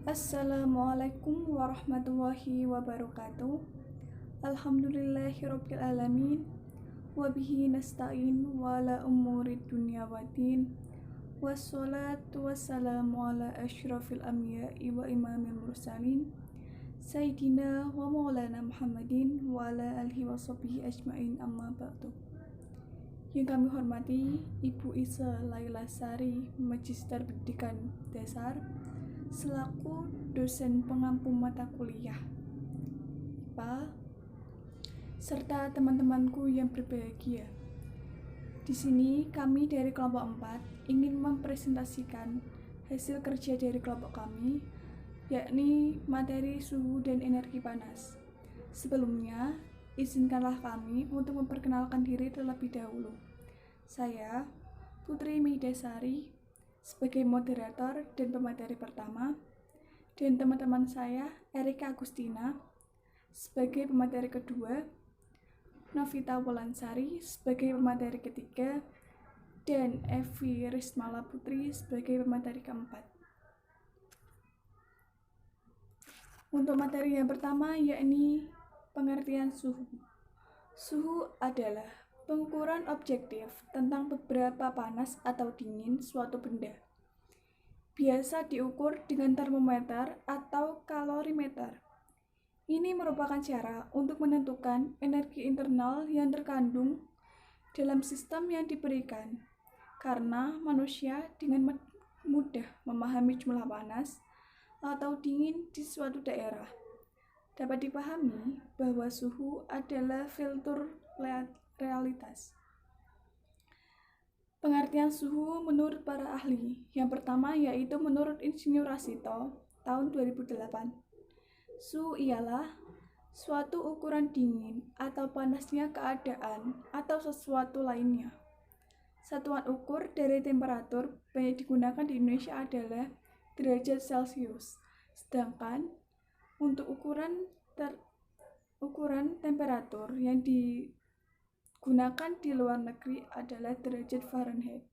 Assalamualaikum warahmatullahi wabarakatuh. Alhamdulillahirabbil alamin. Wabihi nasta'in wa ala umurid dunya waddin. Wassalatu wassalamu ala asyrafil anbiya'i wa imamil mursalin. Sayyidina wa maulana Muhammadin wa ala alihi wa sahbihi ajmain, amma ba'du. Yang kami hormati Ibu Isa Laila Sari, Magister Pendidikan Dasar, selaku dosen pengampu mata kuliah IPA, serta teman-temanku yang berbahagia. Di sini kami dari kelompok 4 ingin mempresentasikan hasil kerja dari kelompok kami, yakni materi suhu dan energi panas. Sebelumnya, izinkanlah kami untuk memperkenalkan diri terlebih dahulu. Saya, Putri Midasari, sebagai moderator dan pemateri pertama, dan teman-teman saya, Erika Agustina, sebagai pemateri kedua, Novita Wolansari sebagai pemateri ketiga, dan Evi Rismala Putri sebagai pemateri keempat. Untuk materi yang pertama, yakni pengertian suhu. Suhu adalah pengukuran objektif tentang beberapa panas atau dingin suatu benda. Biasa diukur dengan termometer atau kalorimeter. Ini merupakan cara untuk menentukan energi internal yang terkandung dalam sistem yang diberikan, karena manusia dengan mudah memahami jumlah panas atau dingin di suatu daerah. Dapat dipahami bahwa suhu adalah filter realitas. Pengertian suhu menurut para ahli. Yang pertama yaitu menurut Insinyur Rasito tahun 2008. Suhu ialah suatu ukuran dingin atau panasnya keadaan atau sesuatu lainnya. Satuan ukur dari temperatur banyak digunakan di Indonesia adalah derajat Celcius. Sedangkan untuk ukuran temperatur yang digunakan di luar negeri adalah derajat Fahrenheit.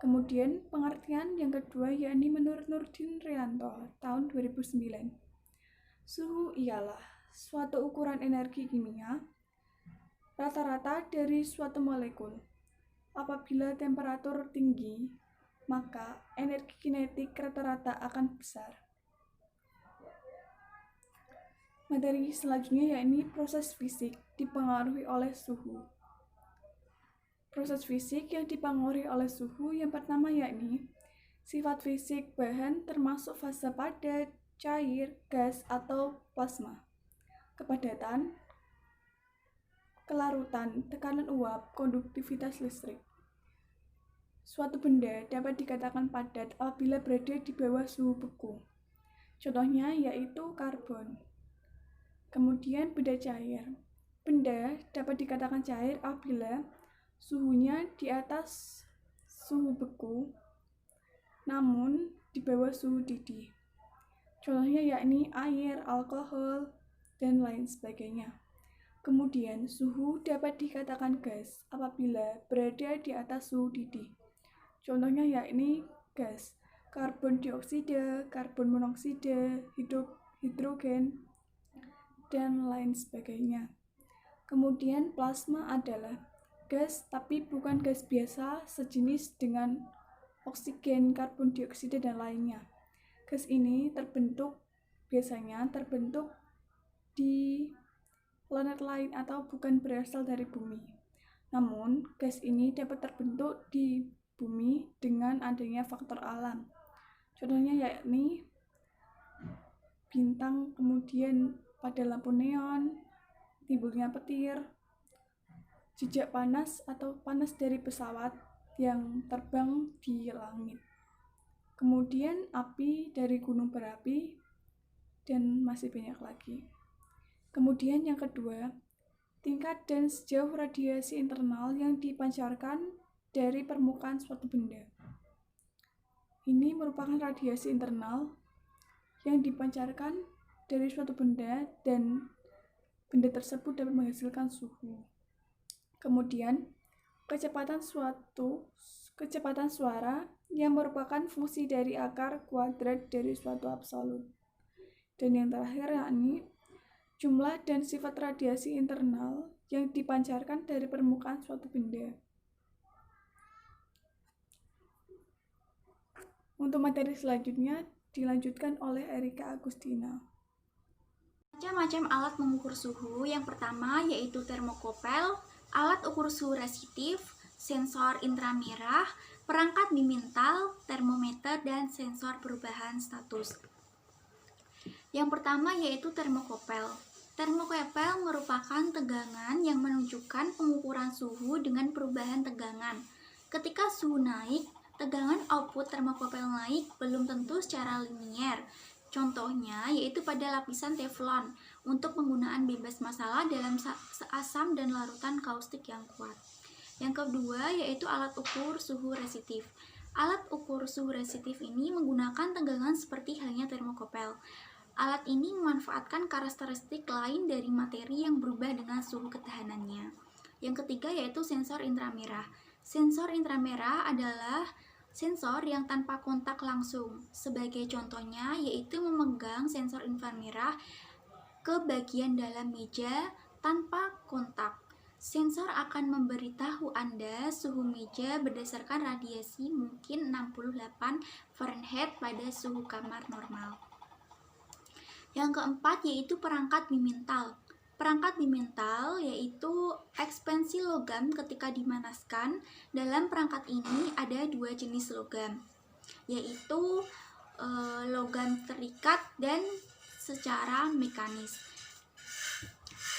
Kemudian pengertian yang kedua yakni menurut Nurdin Rianto tahun 2009. Suhu ialah suatu ukuran energi kimia rata-rata dari suatu molekul. Apabila temperatur tinggi, maka energi kinetik rata-rata akan besar. Materi selanjutnya yakni proses fisik dipengaruhi oleh suhu. Proses fisik yang dipengaruhi oleh suhu yang pertama yakni sifat fisik bahan termasuk fase padat, cair, gas, atau plasma, kepadatan, kelarutan, tekanan uap, konduktivitas listrik. Suatu benda dapat dikatakan padat apabila berada di bawah suhu beku. Contohnya yaitu karbon. Kemudian benda cair. Benda dapat dikatakan cair apabila suhunya di atas suhu beku, namun di bawah suhu didih. Contohnya yakni air, alkohol, dan lain sebagainya. Kemudian suhu dapat dikatakan gas apabila berada di atas suhu didih. Contohnya yakni gas, karbon dioksida, karbon monoksida, hidrogen, dan lain sebagainya. Kemudian plasma adalah gas tapi bukan gas biasa sejenis dengan oksigen, karbon dioksida, dan lainnya. Gas ini biasanya terbentuk di planet lain atau bukan berasal dari bumi. Namun, gas ini dapat terbentuk di bumi dengan adanya faktor alam. Contohnya yakni bintang, kemudian pada lampu neon, timbulnya petir, jejak panas atau panas dari pesawat yang terbang di langit. Kemudian api dari gunung berapi, dan masih banyak lagi. Kemudian yang kedua, tingkat dan sejauh radiasi internal yang dipancarkan dari permukaan suatu benda. Ini merupakan radiasi internal yang dipancarkan dari suatu benda dan benda tersebut dapat menghasilkan suhu. Kemudian kecepatan suara yang merupakan fungsi dari akar kuadrat dari suatu absolut. Dan yang terakhir yakni jumlah dan sifat radiasi internal yang dipancarkan dari permukaan suatu benda. Untuk materi selanjutnya dilanjutkan oleh Erika Agustina. Macam-macam alat mengukur suhu. Yang pertama yaitu termokopel, alat ukur suhu resistif, sensor inframerah, perangkat bimintal, termometer, dan sensor perubahan status. Yang pertama yaitu termokopel. Termokopel merupakan tegangan yang menunjukkan pengukuran suhu dengan perubahan tegangan. Ketika suhu naik, tegangan output termokopel naik belum tentu secara linier. Contohnya yaitu pada lapisan teflon untuk penggunaan bebas masalah dalam asam dan larutan kaustik yang kuat. Yang kedua yaitu alat ukur suhu resistif. Alat ukur suhu resistif ini menggunakan tegangan seperti halnya termokopel. Alat ini memanfaatkan karakteristik lain dari materi yang berubah dengan suhu ketahanannya. Yang ketiga yaitu sensor inframerah. Sensor inframerah adalah sensor yang tanpa kontak langsung. Sebagai contohnya yaitu memegang sensor inframerah ke bagian dalam meja tanpa kontak. Sensor akan memberitahu Anda suhu meja berdasarkan radiasi mungkin 68 Fahrenheit pada suhu kamar normal. Yang keempat yaitu perangkat bimintal. Perangkat bimintal yaitu ekspansi logam ketika dimanaskan. Dalam perangkat ini ada dua jenis logam, yaitu logam terikat dan secara mekanis.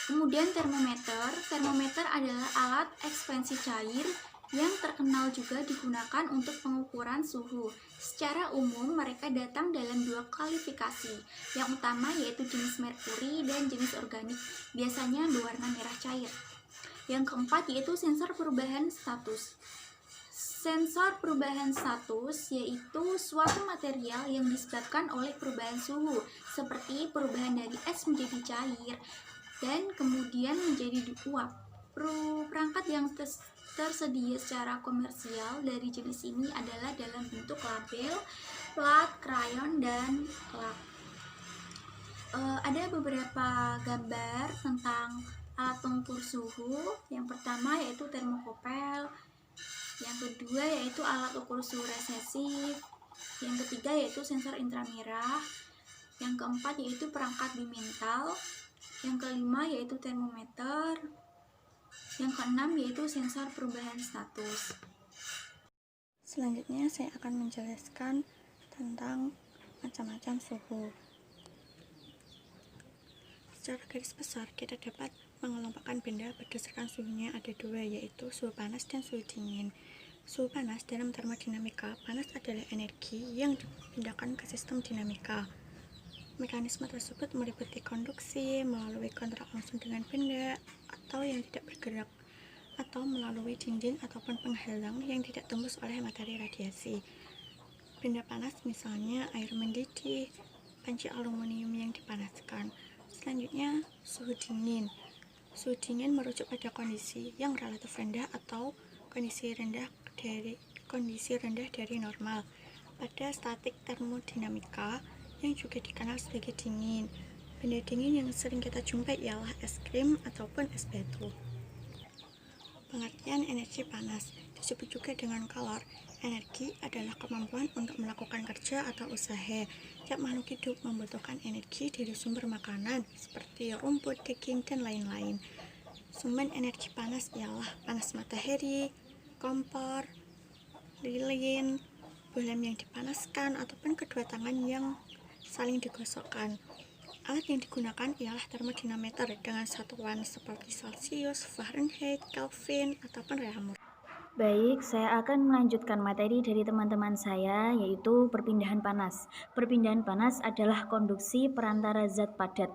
Kemudian termometer. Termometer adalah alat ekspansi cair yang terkenal juga digunakan untuk pengukuran suhu. Secara umum mereka datang dalam dua kualifikasi. Yang utama yaitu jenis merkuri dan jenis organik, biasanya berwarna merah cair. Yang keempat yaitu sensor perubahan status. Sensor perubahan status yaitu suatu material yang disebabkan oleh perubahan suhu, seperti perubahan dari es menjadi cair dan kemudian menjadi uap. Perangkat yang tersedia secara komersial dari jenis ini adalah dalam bentuk label, plat, krayon, dan lak. Ada beberapa gambar tentang alat pengukur suhu. Yang pertama yaitu termokopel, yang kedua yaitu alat ukur suhu resistif, yang ketiga yaitu sensor inframerah, yang keempat yaitu perangkat bimintal, yang kelima yaitu termometer, yang keenam yaitu sensor perubahan status. Selanjutnya saya akan menjelaskan tentang macam-macam suhu. Secara garis besar kita dapat mengelompokkan benda berdasarkan suhunya ada dua, yaitu suhu panas dan suhu dingin. Suhu panas dalam termodinamika, panas adalah energi yang dipindahkan ke sistem dinamika. Mekanisme tersebut meliputi konduksi melalui kontak langsung dengan benda atau yang tidak bergerak, atau melalui dinding ataupun penghalang yang tidak tembus oleh materi radiasi. Benda panas misalnya air mendidih, panci aluminium yang dipanaskan. Selanjutnya suhu dingin. Suhu dingin merujuk pada kondisi yang relatif rendah atau kondisi rendah dari normal pada statik termodinamika yang juga dikenal sebagai dingin. Benda dingin yang sering kita jumpai ialah es krim ataupun es batu. Pengertian energi panas disebut juga dengan kalor. Energi adalah kemampuan untuk melakukan kerja atau usaha. Tiap makhluk hidup membutuhkan energi dari sumber makanan seperti rumput, daging, dan lain-lain. Sumber energi panas ialah panas matahari, kompor, lilin, bohlam yang dipanaskan, ataupun kedua tangan yang saling digosokkan. Alat yang digunakan ialah termodinameter dengan satuan seperti Celsius, Fahrenheit, Kelvin, ataupun Reaumur. Baik, saya akan melanjutkan materi dari teman-teman saya, yaitu perpindahan panas. Perpindahan panas adalah konduksi perantara zat padat.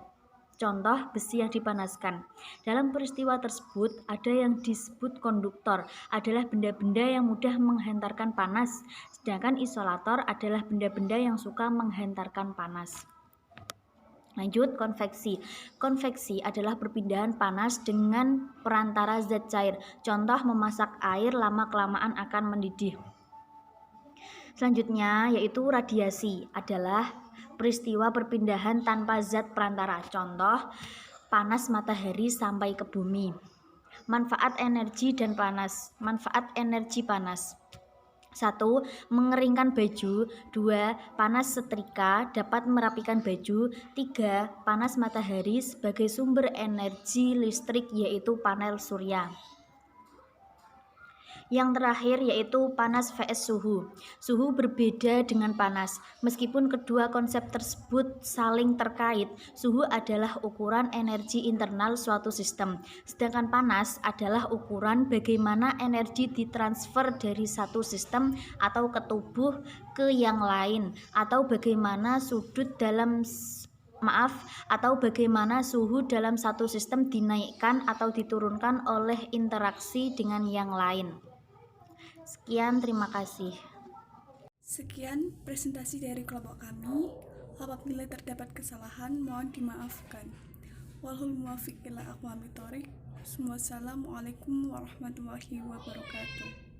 Contoh, besi yang dipanaskan. Dalam peristiwa tersebut, ada yang disebut konduktor, adalah benda-benda yang mudah menghantarkan panas, sedangkan isolator adalah benda-benda yang suka menghantarkan panas. Lanjut, konveksi. Konveksi adalah perpindahan panas dengan perantara zat cair. Contoh, memasak air lama-kelamaan akan mendidih. Selanjutnya yaitu radiasi adalah peristiwa perpindahan tanpa zat perantara. Contoh, panas matahari sampai ke bumi. Manfaat energi dan panas. Manfaat energi panas. 1. Mengeringkan baju. 2. Panas setrika dapat merapikan baju. 3. Panas matahari sebagai sumber energi listrik yaitu panel surya. Yang terakhir yaitu panas vs suhu. Suhu berbeda dengan panas. Meskipun kedua konsep tersebut saling terkait, suhu adalah ukuran energi internal suatu sistem. Sedangkan panas adalah ukuran bagaimana energi ditransfer dari satu sistem atau ke tubuh ke yang lain, atau bagaimana bagaimana suhu dalam satu sistem dinaikkan atau diturunkan oleh interaksi dengan yang lain. Sekian, terima kasih. Sekian presentasi dari kelompok kami. Apabila terdapat kesalahan, mohon dimaafkan. Walhul muwaffiq ila aqwamit thoriq. Wassalamualaikum warahmatullahi wabarakatuh.